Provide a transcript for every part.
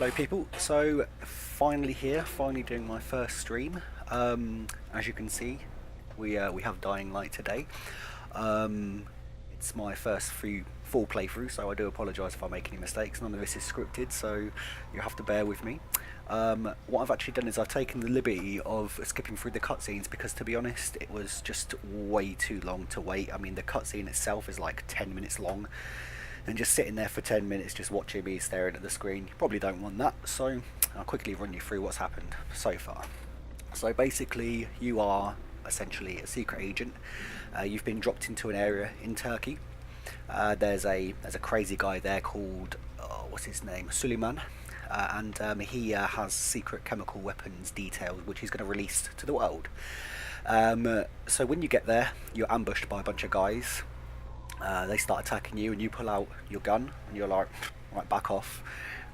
Hello people, so finally here, finally doing my first stream. As you can see, we have Dying Light today. It's my first full playthrough, so I do apologise if I make any mistakes. None of this is scripted, so you have to bear with me. What I've actually done is I've taken the liberty of skipping through the cutscenes because, to be honest, it was just way too long to wait. I mean, the cutscene itself is like 10 minutes long. And just sitting there for 10 minutes just watching me staring at the screen, you probably don't want that, so I'll quickly run you through what's happened so far. So basically, you are essentially a secret agent. You've been dropped into an area in Turkey. There's a crazy guy there called, what's his name, Suleiman, and he has secret chemical weapons details which he's going to release to the world. So when you get there, you're ambushed by a bunch of guys. They start attacking you, and you pull out your gun, and you're like, right, back off.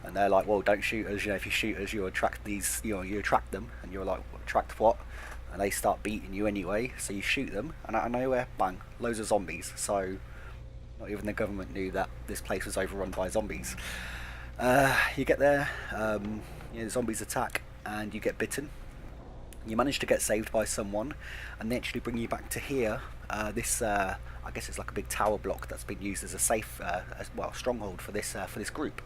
And they're like, well, don't shoot us. You know, if you shoot us, you attract these. You attract them, and you're like, attract what? And they start beating you anyway. So you shoot them, and out of nowhere, bang, loads of zombies. So not even the government knew that this place was overrun by zombies. You get there, the zombies attack, and you get bitten. You manage to get saved by someone, and they actually bring you back to here. I guess it's like a big tower block that's been used as a safe, stronghold for this group.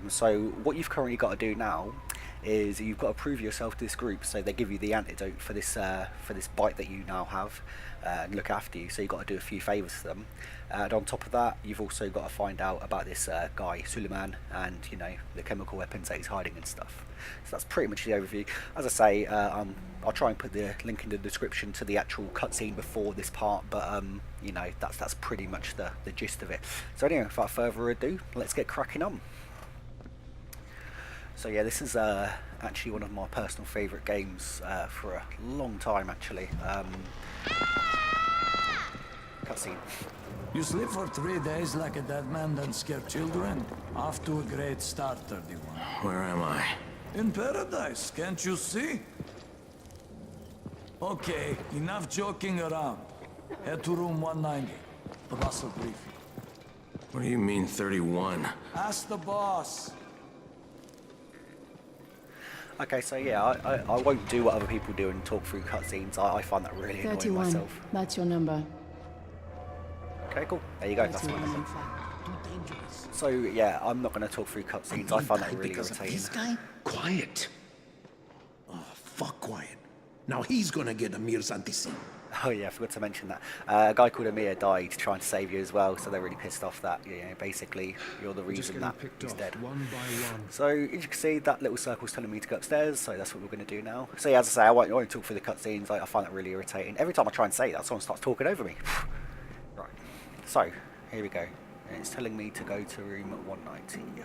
So what you've currently got to do now is you've got to prove yourself to this group. So they give you the antidote for this bite that you now have, and look after you. So you've got to do a few favours to them. And on top of that, you've also got to find out about this guy Suleiman, and the chemical weapons that he's hiding and stuff. So that's pretty much the overview. As I say, I'll try and put the link in the description to the actual cutscene before this part, but that's pretty much the gist of it. So anyway, without further ado, let's get cracking on. So yeah, this is actually one of my personal favourite games for a long time, actually. Cutscene. You sleep for 3 days like a dead man, then scare children? Off to a great start, 31. Where am I? In paradise, can't you see? Okay, enough joking around. Head to room 190. The boss will brief you. What do you mean, 31? Ask the boss. Okay, so yeah, I won't do what other people do and talk through cutscenes. I find that really annoying 31. myself. That's your number. Okay, cool. There you go. That's my 31, number. in fact. So yeah, I'm not going to talk through cutscenes. I find that really because irritating. of this guy? Quiet. Oh, fuck quiet. Now he's gonna get Amir Santisin. Oh yeah, I forgot to mention that. A guy called Amir died trying to save you as well, so they're really pissed off that basically you're the reason that he's dead. One by one. So as you can see, that little circle's telling me to go upstairs, so that's what we're going to do now. So yeah, as I say, I won't talk through the cutscenes. I find that really irritating. Every time I try and say that, someone starts talking over me. Right. So here we go. And it's telling me to go to room 190.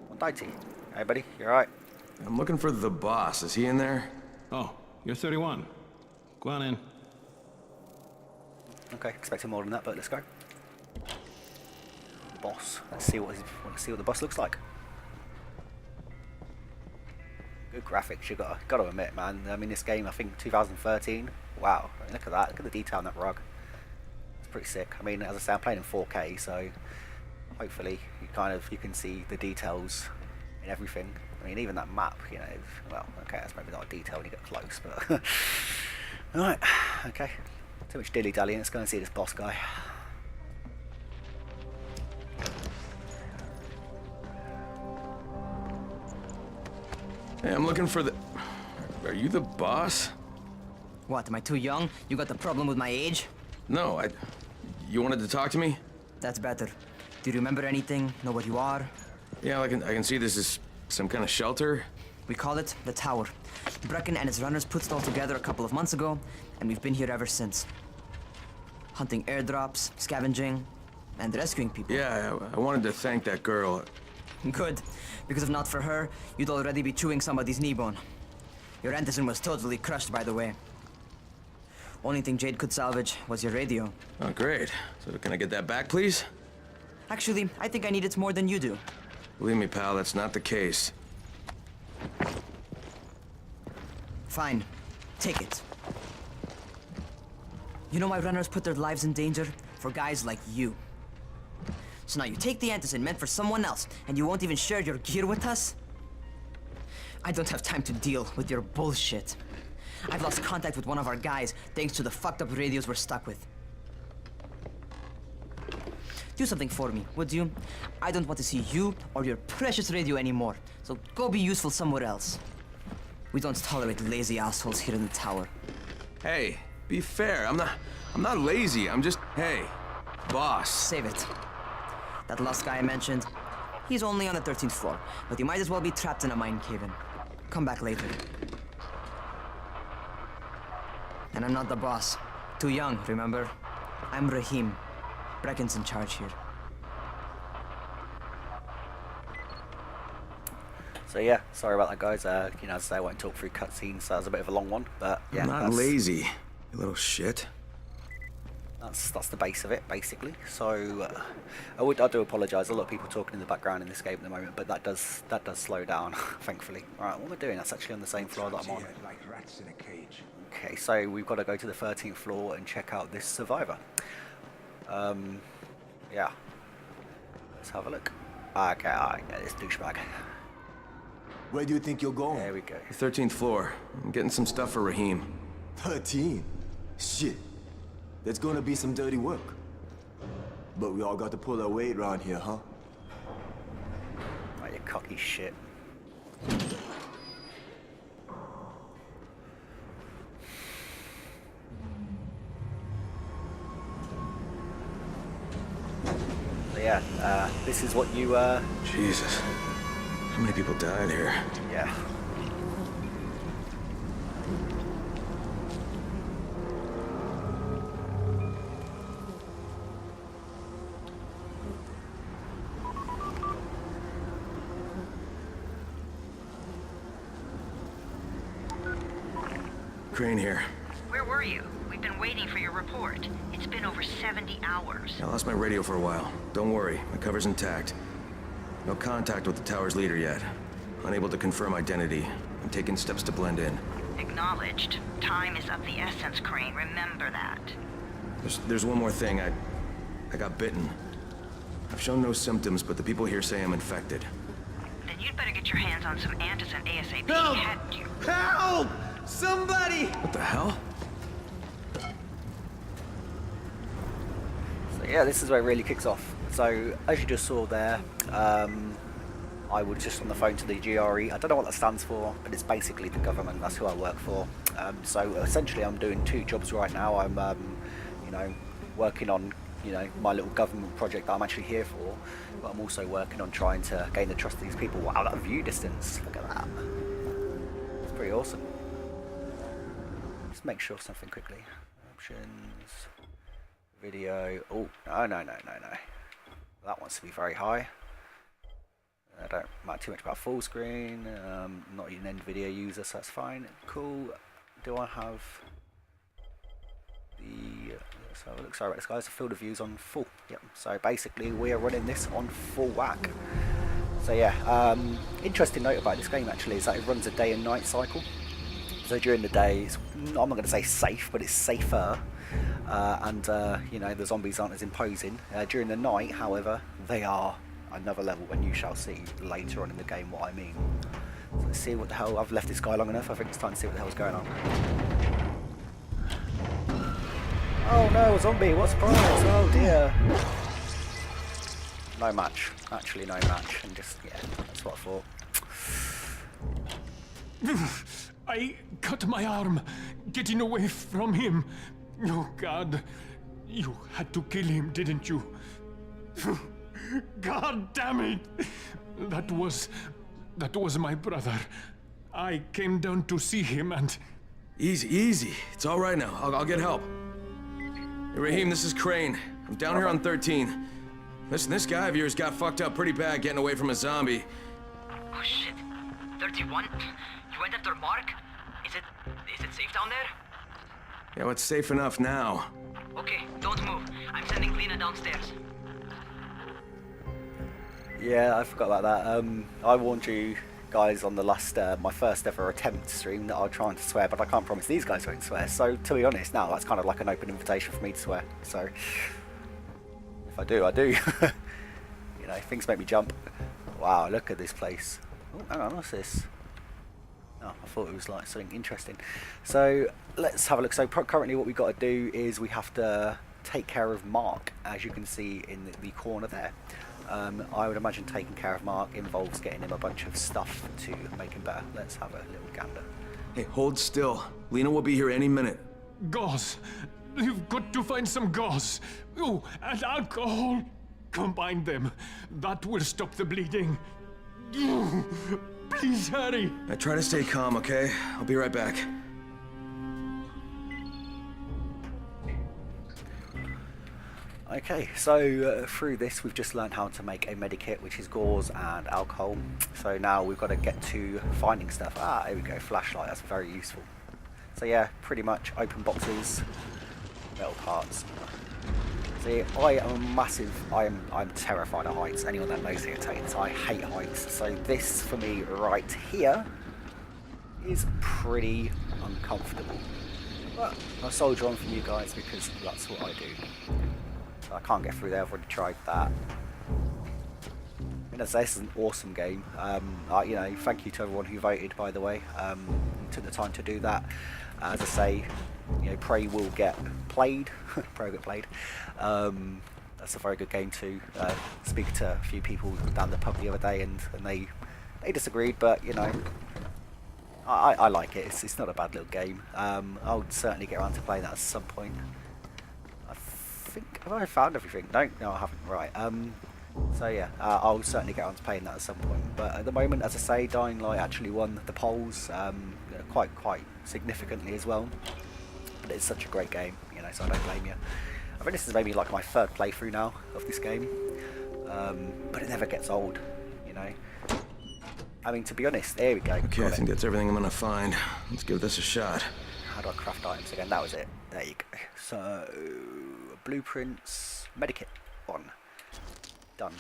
190. Hey buddy, you alright? I'm looking for the boss. Is he in there? Oh, you're 31. Go on in. Okay, expecting more than that, but let's go. Boss. Let's see what the boss looks like. Good graphics, you got to admit, man. I mean, this game, I think 2013. Wow, I mean, look at that. Look at the detail on that rug. It's pretty sick. I mean, as I say, I'm playing in 4K, so hopefully you can see the details in everything. I mean, even that map, well, okay, that's maybe not a detail when you get close, but alright, okay. Too much dilly-dallying, let's go and see this boss guy. Hey, I'm looking for the... Are you the boss? What, am I too young? You got the problem with my age? No, You wanted to talk to me? That's better. Do you remember anything? Know what you are? Yeah, I can see this is some kind of shelter. We call it the Tower. Brecken and his runners put it all together a couple of months ago, and we've been here ever since. Hunting airdrops, scavenging, and rescuing people. Yeah, I wanted to thank that girl. Good, because if not for her, you'd already be chewing somebody's knee bone. Your Antizin was totally crushed, by the way. Only thing Jade could salvage was your radio. Oh, great. So can I get that back, please? Actually, I think I need it more than you do. Believe me, pal, that's not the case. Fine. Take it. You know why runners put their lives in danger? For guys like you. So now you take the Antizin meant for someone else, and you won't even share your gear with us? I don't have time to deal with your bullshit. I've lost contact with one of our guys thanks to the fucked up radios we're stuck with. Do something for me, would you? I don't want to see you or your precious radio anymore, so go be useful somewhere else. We don't tolerate lazy assholes here in the tower. Hey, be fair. I'm not lazy. I'm just, hey, boss. Save it. That last guy I mentioned, he's only on the 13th floor, but he might as well be trapped in a mine cave-in. Come back later. And I'm not the boss. Too young, remember? I'm Rahim. Brecken's in charge here. So yeah, sorry about that, guys. You know, as I say, I won't talk through cutscenes, so that was a bit of a long one, but yeah. I'm not lazy, you little shit. That's the base of it, basically. So I do apologise. A lot of people talking in the background in this game at the moment, but that does slow down, thankfully. All right, what am I doing? That's actually on the same floor that I'm on. Like rats in a cage. Okay, so we've got to go to the 13th floor and check out this survivor. Yeah. Let's have a look. Okay, alright, yeah, this douchebag. Where do you think you're going? There we go. 13th floor. I'm getting some stuff for Rahim. 13? Shit. That's gonna be some dirty work. But we all got to pull our weight around here, huh? Oh, you cocky shit. So yeah, this is what you, Jesus. How many people died here? yeah. Crane here. Where were you? We've been waiting for your report. It's been over 70 hours. I lost my radio for a while. Don't worry, my cover's intact. No contact with the tower's leader yet. Unable to confirm identity. I'm taking steps to blend in. Acknowledged. Time is of the essence, Crane. Remember that. There's one more thing. I got bitten. I've shown no symptoms, but the people here say I'm infected. Then you'd better get your hands on some antizin ASAP. Help! Hadn't you? Help! Somebody! What the hell? So yeah, this is where it really kicks off. So as you just saw there, I was just on the phone to the GRE. I don't know what that stands for, but it's basically the government. That's who I work for. So essentially, I'm doing two jobs right now. I'm, you know, working on, you know, my little government project that I'm actually here for, but I'm also working on trying to gain the trust of these people. Wow, that view distance! Look at that. It's pretty awesome. Let's make sure something quickly. Options, video. Oh, no. That wants to be very high. I don't matter too much about full screen. Not an end video user, so that's fine. Cool. Do I have the? Let's have a look. Sorry, guys. The field of views on full. Yep. So basically, we are running this on full whack. So yeah. Interesting note about this game actually is that it runs a day and night cycle. So during the day, I'm not going to say safe, but it's safer. And you know, the zombies aren't as imposing. During the night, however, they are another level, when you shall see later on in the game what I mean. So let's see what the hell. I've left this guy long enough. I think it's time to see what the hell's going on. Oh no, a zombie! What a surprise! Oh dear. No match. Actually, no match. And just yeah, that's what I thought. I cut my arm getting away from him. Oh, God. You had to kill him, didn't you? God damn it! That was my brother. I came down to see him and... Easy. It's all right now. I'll get help. Hey, Rahim, this is Crane. I'm down here on 13. Listen, this guy of yours got fucked up pretty bad getting away from a zombie. Oh shit. 31? You went after Mark? Is it safe down there? Yeah, well, it's safe enough now. Okay, don't move. I'm sending Lena downstairs. Yeah, I forgot about that. I warned you guys on the last, my first ever attempt stream that I'll try to swear, but I can't promise these guys won't swear. So to be honest, now that's kind of like an open invitation for me to swear. So if I do, I do. You know, things make me jump. Wow, look at this place. Oh, hang on, what's this? Oh, I thought it was like something interesting. So let's have a look. So currently what we've got to do is we have to take care of Mark, as you can see in the corner there. I would imagine taking care of Mark involves getting him a bunch of stuff to make him better. Let's have a little gander. Hey, hold still. Lena will be here any minute. Gauze. You've got to find some gauze. Oh, and alcohol. Combine them. That will stop the bleeding. Please hurry. Now try to stay calm, okay? I'll be right back. Okay, so through this we've just learned how to make a medikit, which is gauze and alcohol. So now we've got to get to finding stuff. Ah, here we go, flashlight, that's very useful. So yeah, pretty much open boxes, metal parts. See, I am a massive, I'm terrified of heights. Anyone that knows the Italians, I hate heights. So this for me right here is pretty uncomfortable. But I'll soldier on for you guys because that's what I do. I can't get through there. I've already tried that. I mean, this is an awesome game. You know, thank you to everyone who voted, by the way. Took the time to do that. As I say, you know, Prey will get played. Prey will get played. That's a very good game too. Speak to a few people down the pub the other day, and they disagreed, but you know, I like it. It's not a bad little game. I'll certainly get around to playing that at some point. Have I found everything? No, I haven't. Right. So yeah, I'll certainly get on to playing that at some point. But at the moment, as I say, Dying Light actually won the polls quite significantly as well. But it's such a great game, you know, so I don't blame you. I think this is maybe like my third playthrough now of this game, but it never gets old, you know. I mean, to be honest, there we go. Okay, I think that's everything I'm gonna find. Let's give this a shot. How do I craft items again? That was it. There you go. So, blueprints, medikit, on. Done.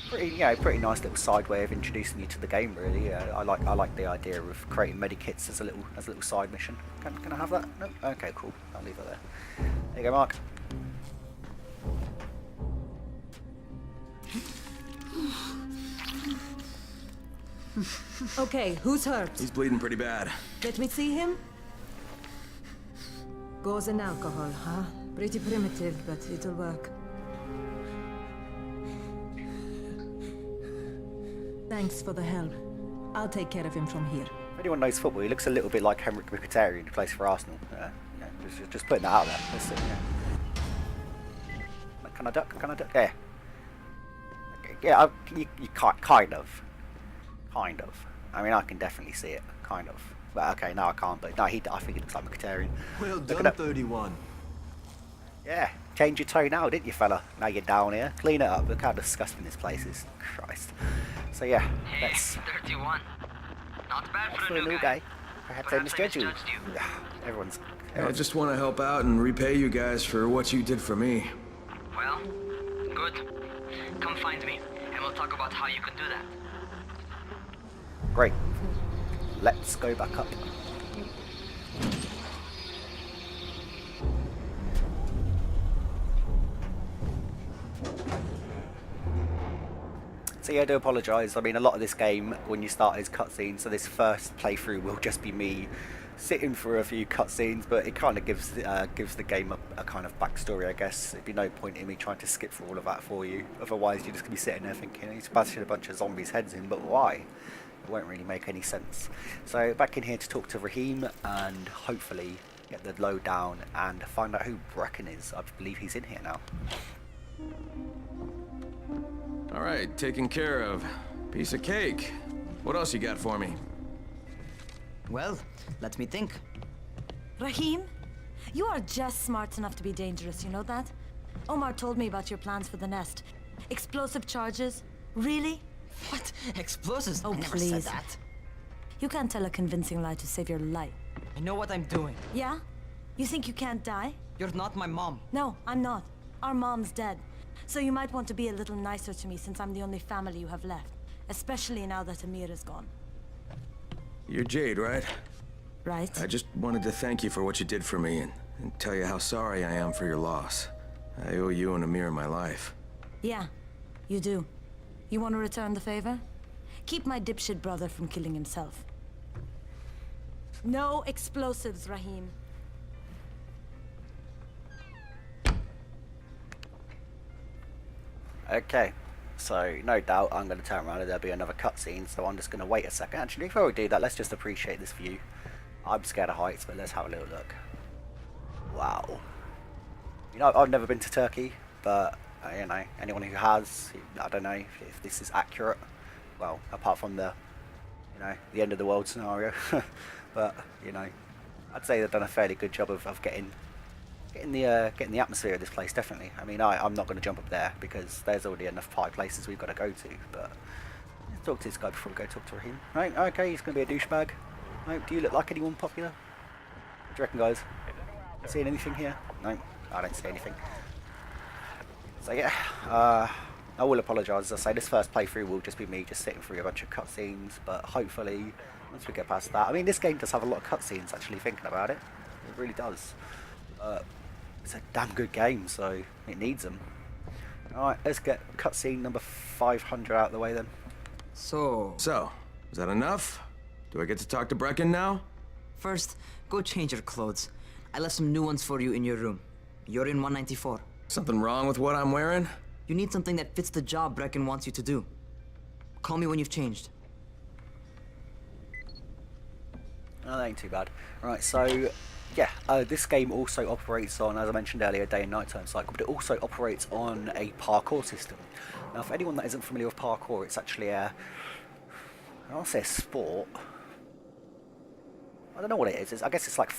Pretty nice little side way of introducing you to the game, really. I like the idea of creating medikits as a little side mission. Can I have that? No. Okay, cool. I'll leave it there. There you go, Mark. Okay, who's hurt? He's bleeding pretty bad. Let me see him. Gauze and alcohol, huh? Pretty primitive, but it'll work. Thanks for the help. I'll take care of him from here. If anyone knows football, he looks a little bit like Henrik Mkhitaryan, who plays for Arsenal. Just putting that out there. That's it, yeah. Can I duck? Can I duck? Yeah. Okay, yeah, you kind of. Kind of. I mean, I can definitely see it. Kind of. But okay, no, I can't. But no, I think he looks like Mkhitaryan. Well done, 31. Yeah, change your tone now, didn't you, fella? Now you're down here. Clean it up. Look how disgusting this place is. Christ. So yeah, let's. 31. Not bad That's for a new guy. Perhaps I misjudged you. misjudged you. Everyone's. I just want to help out and repay you guys for what you did for me. Well, good. Come find me, and we'll talk about how you can do that. Great. Let's go back up. So yeah, I do apologise. I mean, a lot of this game, when you start, is cutscenes. So this first playthrough will just be me sitting for a few cutscenes, but it kind of gives the game a kind of backstory, I guess. There'd be no point in me trying to skip through all of that for you. Otherwise, you're just gonna be sitting there thinking, he's bashing a bunch of zombies' heads in, but why? It won't really make any sense. So back in here to talk to Raheem and hopefully get the lowdown and find out who Brecken is. I believe he's in here now. All right, taken care of. Piece of cake. What else you got for me? Well, let me think. Raheem, you are just smart enough to be dangerous, you know that? Omar told me about your plans for the nest. Explosive charges? Really? What? Explosives? Oh, I never please. said that. You can't tell a convincing lie to save your life. I know what I'm doing. Yeah? You think you can't die? You're not my mom. No, I'm not. Our mom's dead. So you might want to be a little nicer to me since I'm the only family you have left. Especially now that Amir is gone. You're Jade, right? Right? I just wanted to thank you for what you did for me and tell you how sorry I am for your loss. I owe you and Amir my life. Yeah, you do. You want to return the favor? Keep my dipshit brother from killing himself. No explosives, Rahim. Okay, so no doubt I'm going to turn around and there'll be another cutscene, so I'm just going to wait a second. Actually, before we do that, let's just appreciate this view. I'm scared of heights, but let's have a little look. Wow. You know, I've never been to Turkey, but, you know, anyone who has, I don't know if this is accurate. Well, apart from the, you know, the end of the world scenario. But, you know, I'd say they've done a fairly good job of getting the atmosphere of this place, definitely. I mean, I'm not going to jump up there because there's already enough high places we've got to go to, but let's talk to this guy before we go talk to Rahim. Right, okay, he's going to be a douchebag. Right, do you look like anyone popular? What do you reckon, guys? Seeing anything here? No, I don't see anything. So yeah, I will apologise. As I say, this first playthrough will just be me just sitting through a bunch of cutscenes, but hopefully, once we get past that, I mean, this game does have a lot of cutscenes, actually, thinking about it. It really does. It's a damn good game, so it needs them. Alright, let's get cutscene number 500 out of the way then. So, is that enough? Do I get to talk to Brecken now? First, go change your clothes. I left some new ones for you in your room. You're in 194. Something wrong with what I'm wearing? You need something that fits the job Brecken wants you to do. Call me when you've changed. Oh, that ain't too bad. Right, so yeah, this game also operates on, as I mentioned earlier, a day and night time cycle, but it also operates on a parkour system. Now, for anyone that isn't familiar with parkour, it's actually I don't want to say a sport. I don't know what it is. I guess it's like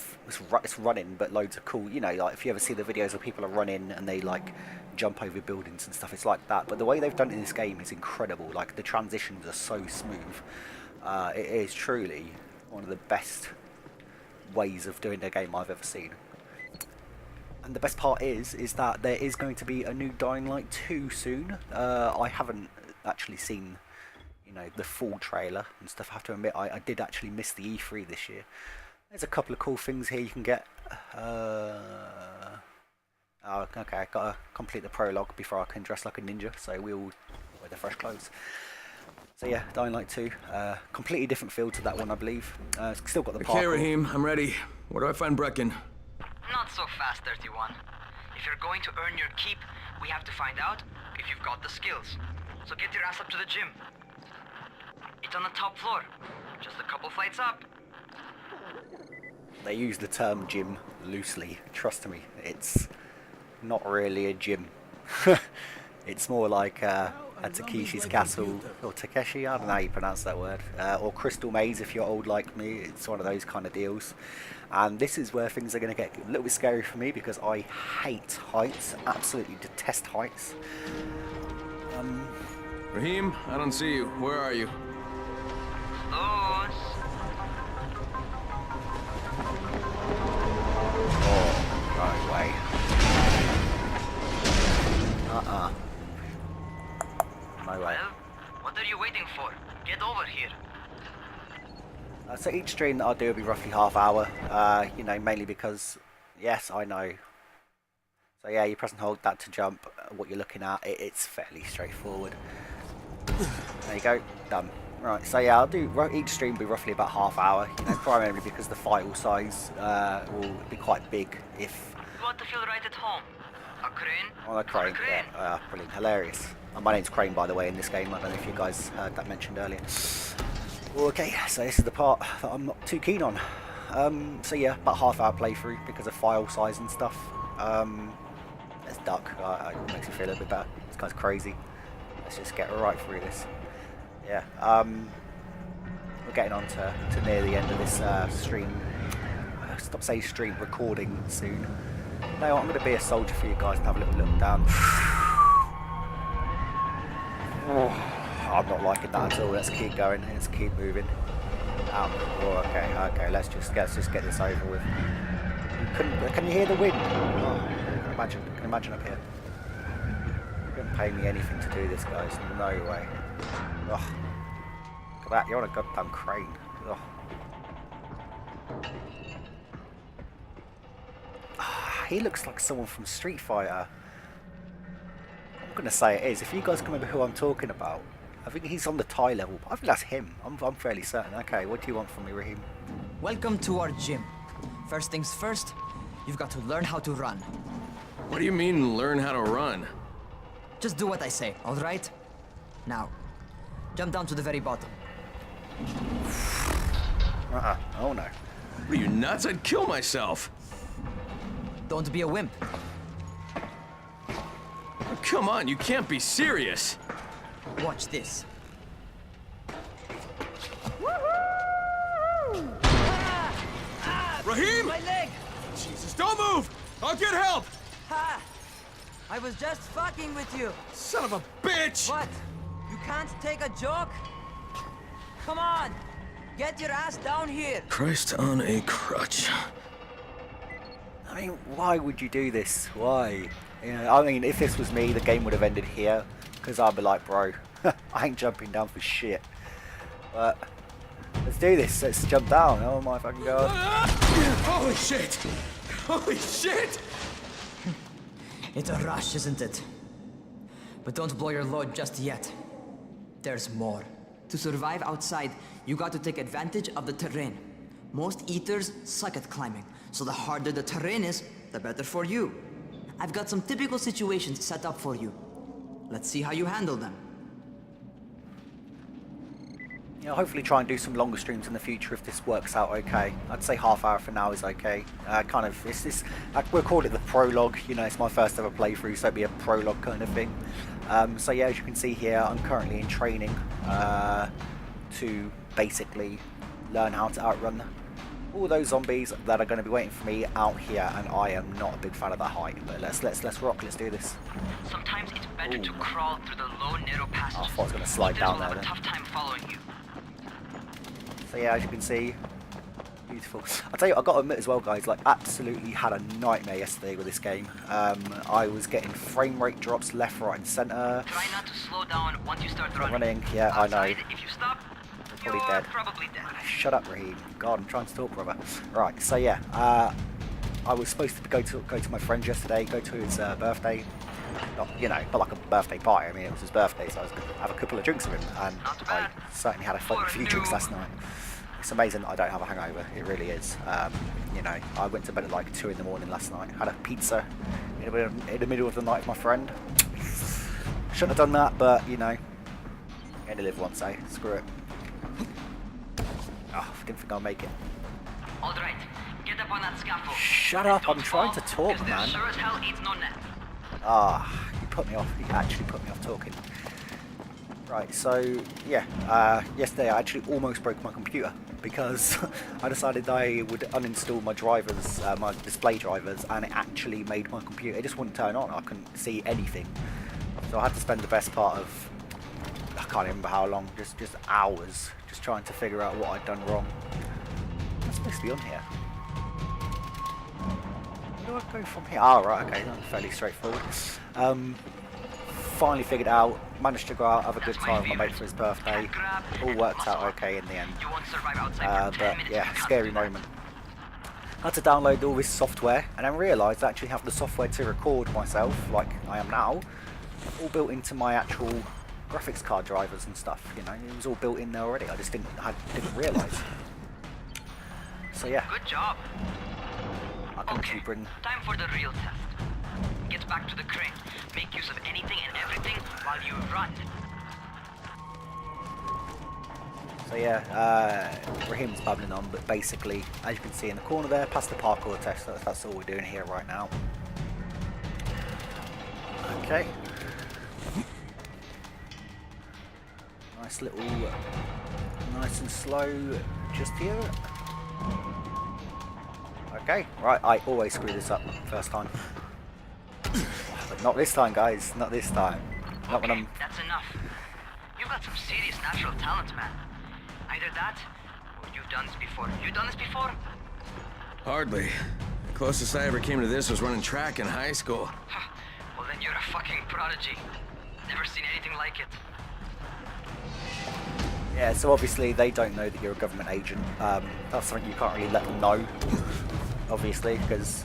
it's running, but loads of cool. You know, like if you ever see the videos where people are running and they like jump over buildings and stuff, it's like that. But the way they've done it in this game is incredible. Like the transitions are so smooth. It is truly one of the best ways of doing a game I've ever seen. And the best part is that there is going to be a new Dying Light 2 soon. I haven't actually seen, you know, the full trailer and stuff. I have to admit, I did actually miss the E3 this year. There's a couple of cool things here you can get. Oh, okay, I've got to complete the prologue before I can dress like a ninja, so we'll wear the fresh clothes. So yeah, Dying Light 2, completely different feel to that one, I believe. Still got the parkour. Okay, Rahim, I'm ready. Where do I find Brecken? Not so fast, 31. If you're going to earn your keep, we have to find out if you've got the skills. So get your ass up to the gym. It's on the top floor. Just a couple flights up. They use the term gym loosely. Trust me, it's not really a gym. It's more like a Takeshi's Castle, or Takeshi, I don't know how you pronounce that word, or Crystal Maze if you're old like me. It's one of those kind of deals. And this is where things are going to get a little bit scary for me because I hate heights, absolutely detest heights. Rahim, I don't see you. Where are you? Those. Oh, right way. No way. Well, what are you waiting for? Get over here. So each stream that I'll do will be roughly half hour, you know, mainly because, yes, I know. So yeah, you press and hold that to jump. What you're looking at, it's fairly straightforward. There you go, done. Right, so yeah, I'll do, each stream will be roughly about half hour, you know, primarily because the file size will be quite big if... You want to feel right at home? A crane? On a crane, yeah, brilliant, hilarious. My name's Crane, by the way, in this game. I don't know if you guys heard that mentioned earlier. Okay, so this is the part that I'm not too keen on. So yeah, about half hour playthrough because of file size and stuff. Let's duck. It makes me feel a little bit better. This guy's crazy. Let's just get right through this. Yeah, we're getting on to near the end of this stream. Stop saying stream, recording soon. No, I'm going to be a soldier for you guys and have a little look down. Oh, I'm not liking that at all. Let's keep going. Let's keep moving. Oh, okay. Let's just get this over with. Can you hear the wind? Oh, I can imagine up here. You couldn't pay me anything to do this, guys. No way. Oh, look at that. You're on a goddamn crane. Oh. He looks like someone from Street Fighter. I'm gonna say it is. If you guys can remember who I'm talking about, I think he's on the Thai level. I think that's him. I'm fairly certain. Okay, what do you want from me, Raheem? Welcome to our gym. First things first, you've got to learn how to run. What do you mean, learn how to run? Just do what I say, all right? Now, jump down to the very bottom. Oh no. What are you, nuts? I'd kill myself. Don't be a wimp. Oh, come on, you can't be serious. Watch this. Raheem! My leg! Jesus, don't move! I'll get help! Ha! I was just fucking with you. Son of a bitch! What? You can't take a joke? Come on! Get your ass down here! Christ on a crutch. I mean, why would you do this? Why? You know, I mean, if this was me, the game would have ended here. Because I'd be like, bro, I ain't jumping down for shit. But let's do this. Let's jump down. Oh my fucking god. Holy shit! Holy shit! It's a rush, isn't it? But don't blow your load just yet. There's more. To survive outside, you got to take advantage of the terrain. Most eaters suck at climbing, so the harder the terrain is, the better for you. I've got some typical situations set up for you. Let's see how you handle them. Yeah, hopefully try and do some longer streams in the future if this works out okay. I'd say half hour for now is okay. We'll call it the prologue. You know, it's my first ever playthrough, so it'd be a prologue kind of thing. So yeah, as you can see here, I'm currently in training to basically learn how to outrun all those zombies that are going to be waiting for me out here, and I am not a big fan of that height. But let's rock. Let's do this. Sometimes it's better to crawl through the low, narrow passages. Oh, I thought I was going to slide down there Will have then. a tough time following you. So yeah, as you can see, beautiful. I'll tell you, I've got to admit as well, guys, like absolutely had a nightmare yesterday with this game. I was getting frame rate drops left, right, and centre. Try not to slow down once you start running. Yeah, I Outside, know. If you stop, Probably you're dead. probably dead. Shut up, Raheem. God, I'm trying to talk, brother. Right, so yeah, I was supposed to go to my friend yesterday, go to his birthday. Not like a birthday party. I mean, it was his birthday, so I was going to have a couple of drinks with him, and I certainly had a few drinks last night. It's amazing that I don't have a hangover. It really is. You know, I went to bed at like 2 in the morning last night. Had a pizza in the middle of the night with my friend. Shouldn't have done that, but you know, you only live once, eh? Screw it. Oh, I didn't think I'll make it. All right, get up on that scaffold. Shut up! Don't I'm trying to fall, talk, 'cause man. there sure as hell ain't no net. Ah, you put me off. You actually put me off talking. Right, so yeah, yesterday I actually almost broke my computer because I decided I would uninstall my drivers, my display drivers, and it actually made my computer. It just wouldn't turn on. I couldn't see anything. So I had to spend the best part of, I can't remember how long, just hours, just trying to figure out what I'd done wrong. I'm supposed to be on here. Where do I go from here? Oh, right, okay, that's fairly straightforward. Finally figured it out, managed to go out, have a good time with my mate for his birthday. All worked out okay in the end. You won't survive outside for 10 But minutes yeah, if you scary can't. moment. I had to download all this software and then realised I actually have the software to record myself, like I am now, all built into my actual graphics card drivers and stuff. You know, it was all built in there already. I just didn't realise. So yeah, Good job. I can Okay, actually bring. time for the real test. Get back to the crane. Make use of anything and everything while you run. So yeah, Raheem's babbling on, but basically, as you can see in the corner there, past the parkour test, that's all we're doing here right now. Okay. Nice little, nice and slow, just here. Okay, right, I always screw this up first time. But not this time, guys, not this time. Not when Okay, I'm... that's enough. You've got some serious natural talent, man. Either that, or you've done this before. You done this before? Hardly. The closest I ever came to this was running track in high school. Well, then you're a fucking prodigy. Never seen anything like it. Yeah, so obviously they don't know that you're a government agent. That's something you can't really let them know, obviously, because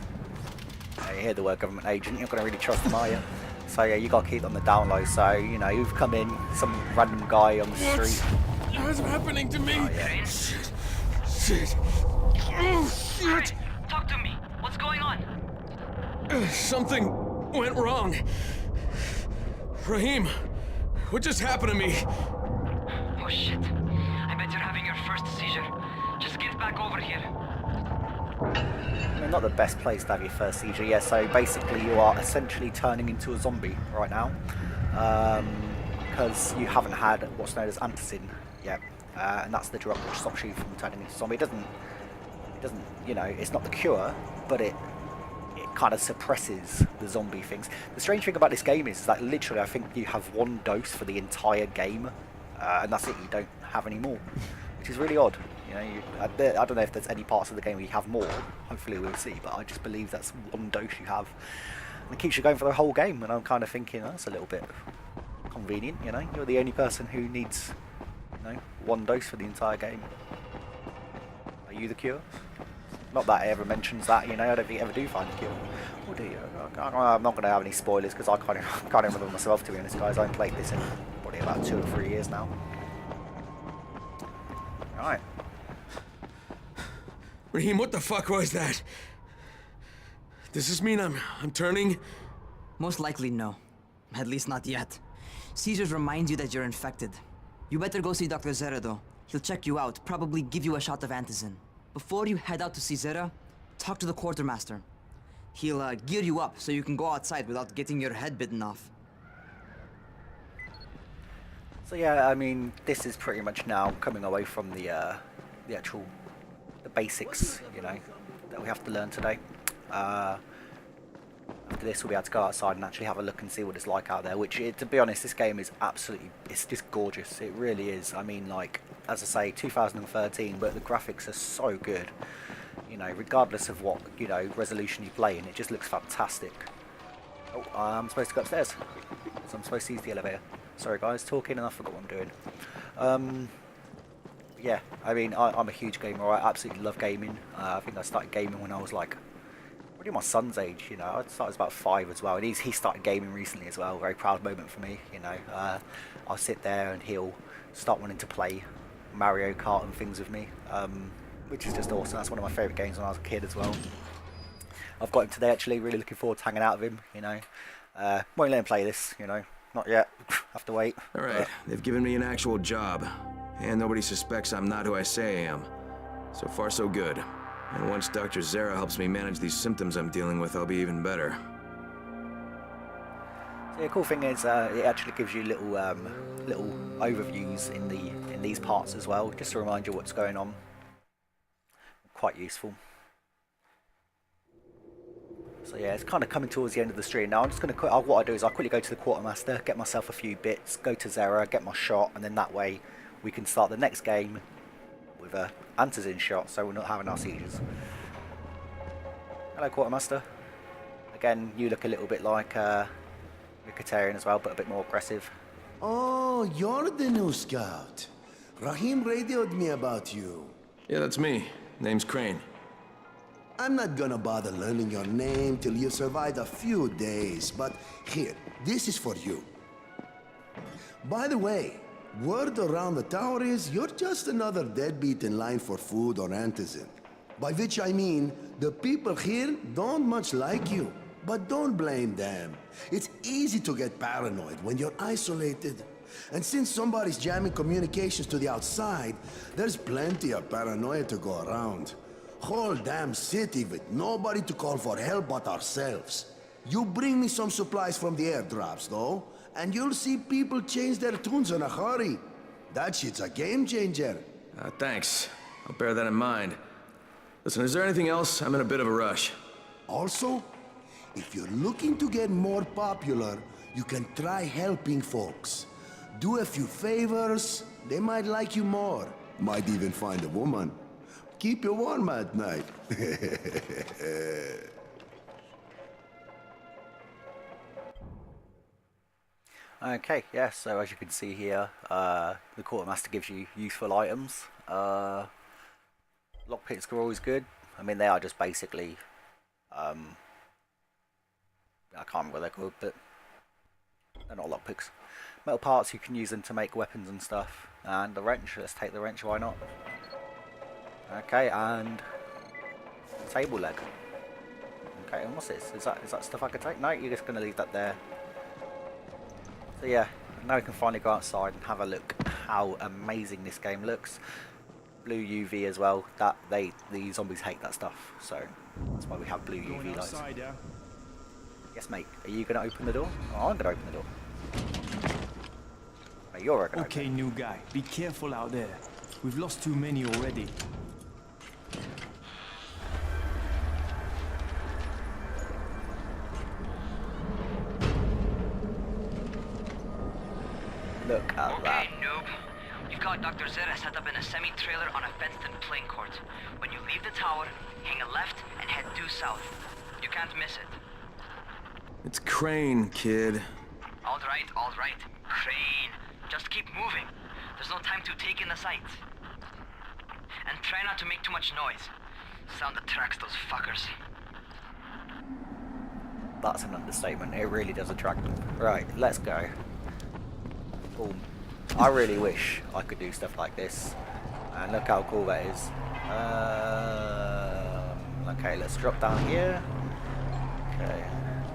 you hear the word government agent, you're not going to really trust them, are you? So yeah, you gotta keep on the down low. So you know, you've come in, some random guy on the street. What's happening to me? Oh, yeah. Shit. Oh, shit. Talk to me. What's going on? Something went wrong. Raheem, what just happened to me? Oh shit. I bet you're having your first seizure. Just get back over here. I mean, not the best place to have your first seizure. Yeah, so basically you are essentially turning into a zombie right now. Because you haven't had what's known as antizin yet. And that's the drug which stops you from turning into a zombie. It doesn't, you know, it's not the cure, but it kind of suppresses the zombie things. The strange thing about this game is that literally I think you have one dose for the entire game, and that's it. You don't have any more, which is really odd. You know, I don't know if there's any parts of the game where you have more. Hopefully we'll see, but I just believe that's one dose you have, and it keeps you going for the whole game. And I'm kind of thinking, oh, that's a little bit convenient. You know, you're the only person who needs, you know, one dose for the entire game. Are you the cure? Not that it ever mentions that, you know, I don't think it ever do find a cure. Or do you? I'm not going to have any spoilers because I can't remember myself, to be honest, guys. I haven't played this in probably about 2 or 3 years now. Right. Raheem, what the fuck was that? Does this mean I'm turning? Most likely no. At least not yet. Seizures remind you that you're infected. You better go see Dr. Zera though. He'll check you out, probably give you a shot of antizin. Before you head out to see Zera, talk to the quartermaster. He'll gear you up so you can go outside without getting your head bitten off. So yeah, I mean, this is pretty much now coming away from the basics, you know, that we have to learn today. After this, we'll be able to go outside and actually have a look and see what it's like out there. Which, to be honest, this game is absolutely, it's just gorgeous. It really is. I mean, like, as I say, 2013, but the graphics are so good. You know, regardless of what, you know, resolution you play in, it just looks fantastic. Oh, I'm supposed to go upstairs. So I'm supposed to use the elevator. Sorry guys, talking and I forgot what I'm doing. Yeah, I mean, I'm a huge gamer. I absolutely love gaming. I think I started gaming when I was like, probably my son's age, you know. I started about 5 as well, and he started gaming recently as well. Very proud moment for me, you know. I'll sit there and he'll start wanting to play Mario Kart and things with me, which is just awesome. That's one of my favourite games when I was a kid as well. I've got him today actually, really looking forward to hanging out with him, you know. Won't let him play this, you know, not yet, have to wait. Alright, they've given me an actual job, and nobody suspects I'm not who I say I am. So far so good. And once Dr. Zera helps me manage these symptoms I'm dealing with, I'll be even better. So the cool thing is, it actually gives you little overviews in these parts as well, just to remind you what's going on. Quite useful. So yeah, it's kind of coming towards the end of the stream now. I'm just going to, what I do is I quickly go to the quartermaster, get myself a few bits, go to Zera, get my shot, and then that way we can start the next game with a antizin shot, so we're not having our seizures. Hello, quartermaster. Again, you look a little bit like Yucatarian as well, but a bit more aggressive. Oh, you're the new scout. Raheem radioed me about you. Yeah, that's me. Name's Crane. I'm not gonna bother learning your name till you survived a few days, but here, this is for you. By the way, word around the tower is you're just another deadbeat in line for food or antizin. By which I mean, the people here don't much like you. But don't blame them. It's easy to get paranoid when you're isolated. And since somebody's jamming communications to the outside, there's plenty of paranoia to go around. Whole damn city with nobody to call for help but ourselves. You bring me some supplies from the airdrops, though, and you'll see people change their tunes in a hurry. That shit's a game changer. Thanks. I'll bear that in mind. Listen, is there anything else? I'm in a bit of a rush. Also, if you're looking to get more popular, you can try helping folks. Do a few favors, they might like you more. Might even find a woman. Keep you warm at night. Okay, yeah, so as you can see here, the quartermaster gives you useful items. Lockpicks are always good. I mean, they are just basically, I can't remember what they're called, but They're not lockpicks. Metal parts, you can use them to make weapons and stuff. And the wrench, let's take the wrench, why not? Okay, and table leg. Okay, and what's this? Is that stuff I can take? No, you're just going to leave that there. So yeah, now we can finally go outside and have a look how amazing this game looks. Blue UV as well. The zombies hate that stuff, so that's why we have blue UV lights. Yes, mate. Are you going to open the door? Oh, I'm going to open the door. No, you're going to Okay, new guy. Be careful out there. We've lost too many already. Look at that. Okay, noob. You've got Dr. Zera set up in a semi-trailer on a fenced-in playing court. When you leave the tower, hang a left and head due south. You can't miss it. It's Crane, kid. All right. Crane. Just keep moving. There's no time to take in the sights. And try not to make too much noise. Sound attracts those fuckers. That's an understatement. It really does attract them. Right, let's go. Boom. I really wish I could do stuff like this. And look how cool that is. Okay, let's drop down here. Okay.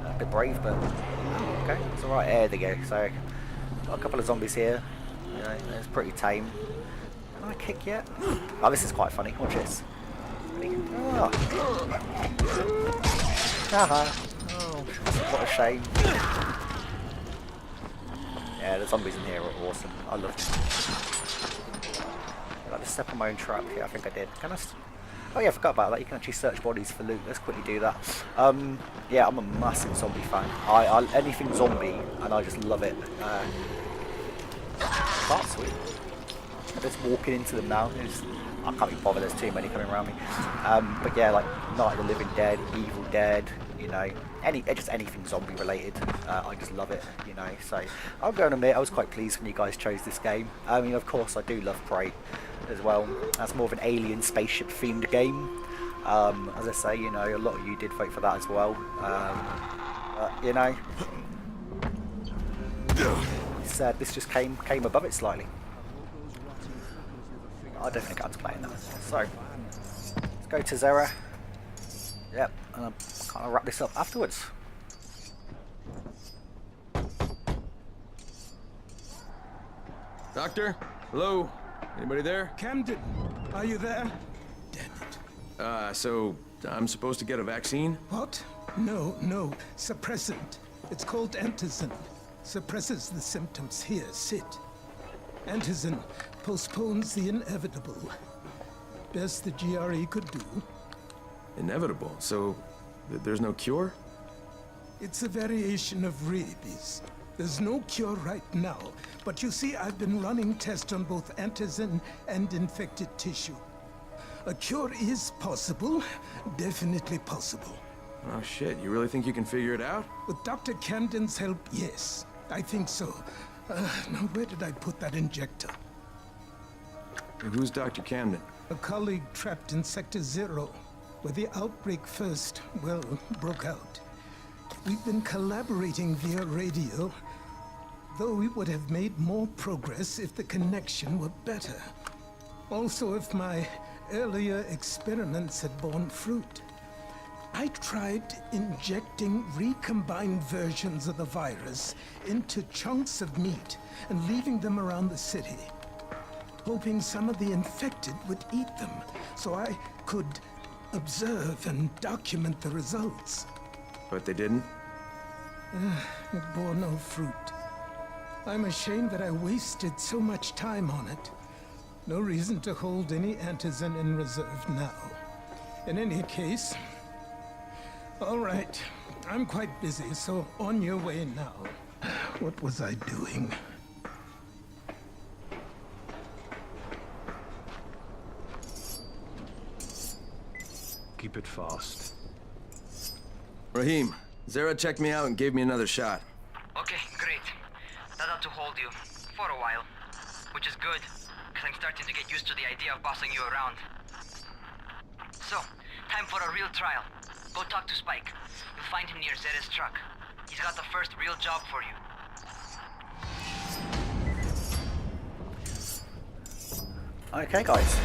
A bit brave, but okay, it's alright. There they go. So, got a couple of zombies here. You know, it's pretty tame. Can I kick yet? Oh, this is quite funny. Watch this. Ready? Oh. Haha. Oh, what a shame. Yeah, the zombies in here are awesome. I love them. Did I just step on my own trap? Yeah, I think I did. Can I? Oh yeah, I forgot about that. You can actually search bodies for loot. Let's quickly do that. Yeah, I'm a massive zombie fan. I anything zombie, and I just love it. That's sweet. I'm just walking into them now. I can't be bothered. There's too many coming around me. But yeah, like Night of the Living Dead, Evil Dead. You know, just anything zombie related. I just love it. You know, so I'm going to admit I was quite pleased when you guys chose this game. I mean, of course, I do love Prey as well. That's more of an alien spaceship themed game. As I say, you know, a lot of you did vote for that as well. You know, this just came above it slightly. I definitely got to play in that. So let's go to Zera. Yep, and I'll kind of wrap this up afterwards. Doctor? Hello? Anybody there? Camden, are you there? Damn it. So I'm supposed to get a vaccine? What? No. Suppressant. It's called antizin. Suppresses the symptoms. Here, sit. Antizin postpones the inevitable. Best the GRE could do. Inevitable? So there's no cure? It's a variation of rabies. There's no cure right now, but you see, I've been running tests on both antizin and infected tissue. A cure is possible, definitely possible. Oh shit, you really think you can figure it out? With Dr. Camden's help, yes, I think so. Now where did I put that injector? Who's Dr. Camden? A colleague trapped in Sector 0, where the outbreak first, well, broke out. We've been collaborating via radio, though we would have made more progress if the connection were better. Also, if my earlier experiments had borne fruit. I tried injecting recombined versions of the virus into chunks of meat and leaving them around the city, hoping some of the infected would eat them so I could observe and document the results. But they didn't? It bore no fruit. I'm ashamed that I wasted so much time on it. No reason to hold any antizin in reserve now. In any case, all right, I'm quite busy, so on your way now. What was I doing? Keep it fast. Rahim, Zara checked me out and gave me another shot. Okay, great. That ought to hold you. For a while. Which is good, because I'm starting to get used to the idea of bossing you around. So, time for a real trial. Go talk to Spike. You'll find him near Zera's truck. He's got the first real job for you. Okay, guys.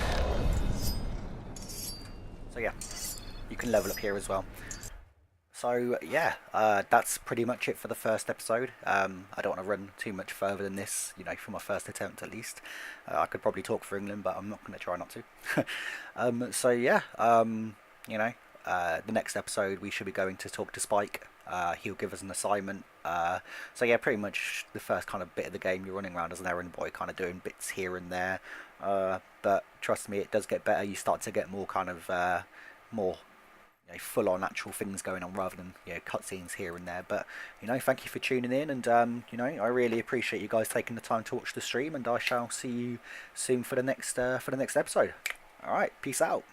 So yeah, you can level up here as well. So yeah, that's pretty much it for the first episode. I don't want to run too much further than this, you know, for my first attempt at least. I could probably talk for England, but I'm not going to try not to. So yeah, you know, the next episode we should be going to talk to Spike. He'll give us an assignment. So yeah, pretty much the first kind of bit of the game, you're running around as an errand boy, kind of doing bits here and there. But trust me, it does get better. You start to get more kind of more, you know, full-on actual things going on rather than, you know, cutscenes here and there. But you know, thank you for tuning in, and you know, I really appreciate you guys taking the time to watch the stream, and I shall see you soon for the next episode. All right, peace out.